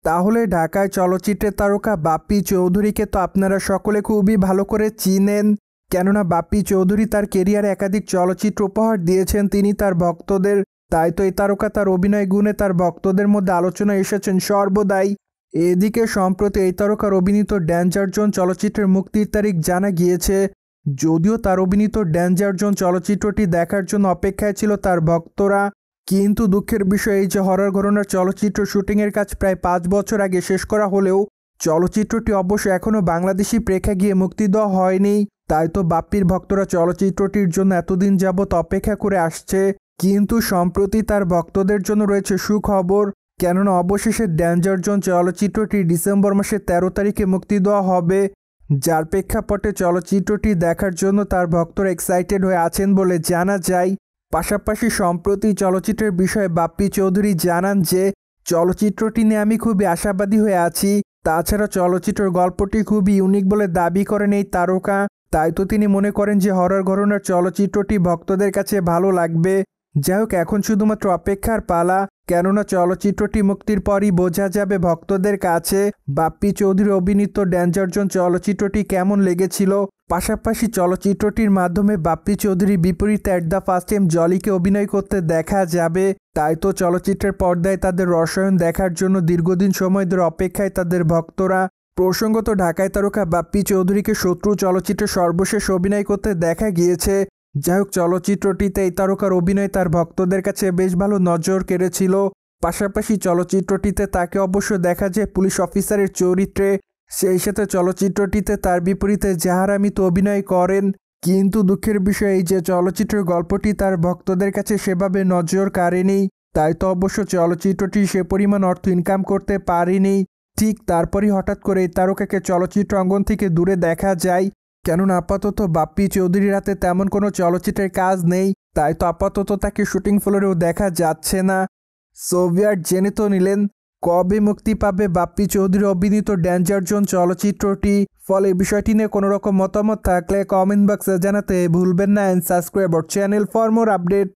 তাহলে ঢাকায় চলচ্চিত্রের তারকা বাপ্পি চৌধুরীকে তো আপনারা সকলে খুবই ভালো করে চিনেন, কেননা বাপ্পি চৌধুরী তার কেরিয়ারে একাধিক চলচ্চিত্র উপহার দিয়েছেন তিনি তার ভক্তদের। তাই তো এই তারকা তার অভিনয় গুণে তার ভক্তদের মধ্যে আলোচনায় এসেছেন সর্বদাই। এদিকে সম্প্রতি এই তারকার অভিনীত ডেঞ্জার জোন চলচ্চিত্রের মুক্তির তারিখ জানা গিয়েছে। যদিও তার অভিনীত ডেঞ্জার জোন চলচ্চিত্রটি দেখার জন্য অপেক্ষায় ছিল তার ভক্তরা, কিন্তু দুঃখের বিষয় এই যে হরর ঘরানার চলচ্চিত্র শুটিংয়ের কাজ প্রায় 5 বছর আগে শেষ করা হলেও চলচ্চিত্রটি অবশ্য এখনও বাংলাদেশি প্রেক্ষাগৃহে মুক্তি দেওয়া হয়নি। তাই তো বাপ্পির ভক্তরা চলচ্চিত্রটির জন্য এতদিন যাবৎ অপেক্ষা করে আসছে। কিন্তু সম্প্রতি তার ভক্তদের জন্য রয়েছে সুখবর, কেননা অবশেষে ডেঞ্জার জোন চলচ্চিত্রটি ডিসেম্বর মাসের 13 তারিখে মুক্তি দেওয়া হবে, যার প্রেক্ষাপটে চলচ্চিত্রটি দেখার জন্য তার ভক্তরা এক্সাইটেড হয়ে আছেন বলে জানা যায়। পাশাপাশি সম্প্রতি চলচ্চিত্রের বিষয়ে বাপ্পি চৌধুরী জানান যে চলচ্চিত্রটি নিয়ে আমি খুবই আশাবাদী হয়ে আছি। তাছাড়া চলচ্চিত্রের গল্পটি খুবই ইউনিক বলে দাবি করেন এই তারকা। তাই তো তিনি মনে করেন যে হরর ঘরানার চলচ্চিত্রটি ভক্তদের কাছে ভালো লাগবে। যাই হোক, এখন শুধুমাত্র অপেক্ষার পালা, কেননা চলচ্চিত্রটি মুক্তির পরই বোঝা যাবে ভক্তদের কাছে বাপ্পি চৌধুরী অভিনীত ডেঞ্জার জোন চলচ্চিত্রটি কেমন লেগেছিল। পাশাপাশি চলচ্চিত্রটির মাধ্যমে বাপ্পি চৌধুরীর বিপরীতে অ্যাট দ্য ফার্স্ট টাইম জলিকে অভিনয় করতে দেখা যাবে। তাই তো চলচ্চিত্রের পর্দায় তাদের রসায়ন দেখার জন্য দীর্ঘদিন সময় ধরে অপেক্ষায় তাদের ভক্তরা। প্রসঙ্গত, ঢাকায় তারকা বাপ্পি চৌধুরীকে শত্রু চলচ্চিত্রে সর্বশেষ অভিনয় করতে দেখা গিয়েছে। যাই হোক, চলচ্চিত্রটিতে এই তারকার অভিনয় তার ভক্তদের কাছে বেশ ভালো নজর কেড়েছিল। পাশাপাশি চলচ্চিত্রটিতে তাকে অবশ্য দেখা যায় পুলিশ অফিসারের চরিত্রে। সেই সাথে চলচ্চিত্রটিতে তার বিপরীতে জাহার আমিত অভিনয় করেন। কিন্তু দুঃখের বিষয় এই যে চলচ্চিত্রের গল্পটি তার ভক্তদের কাছে সেভাবে নজর কাড়েনি। তাই তো অবশ্য চলচ্চিত্রটি সে পরিমাণ অর্থ ইনকাম করতে পারেনি। ঠিক তারপরই হঠাৎ করে এই তারকাকে চলচ্চিত্র অঙ্গন থেকে দূরে দেখা যায়, কেননা আপাতত বাপ্পি চৌধুরীর হাতে তেমন কোনো চলচ্চিত্রের কাজ নেই। তাই তো আপাতত তাকে শুটিং ফ্লোরেও দেখা যাচ্ছে না। সোভিয়েট জেনে তো নিলেন কবে মুক্তি পাবে বাপ্পি চৌধুরী অভিনীত ডেঞ্জার জোন চলচ্চিত্রটি। ফলে বিষয়টি নিয়ে কোনো রকম মতামত থাকলে কমেন্ট বক্সে জানাতে ভুলবেন না। And subscribe our channel for more update.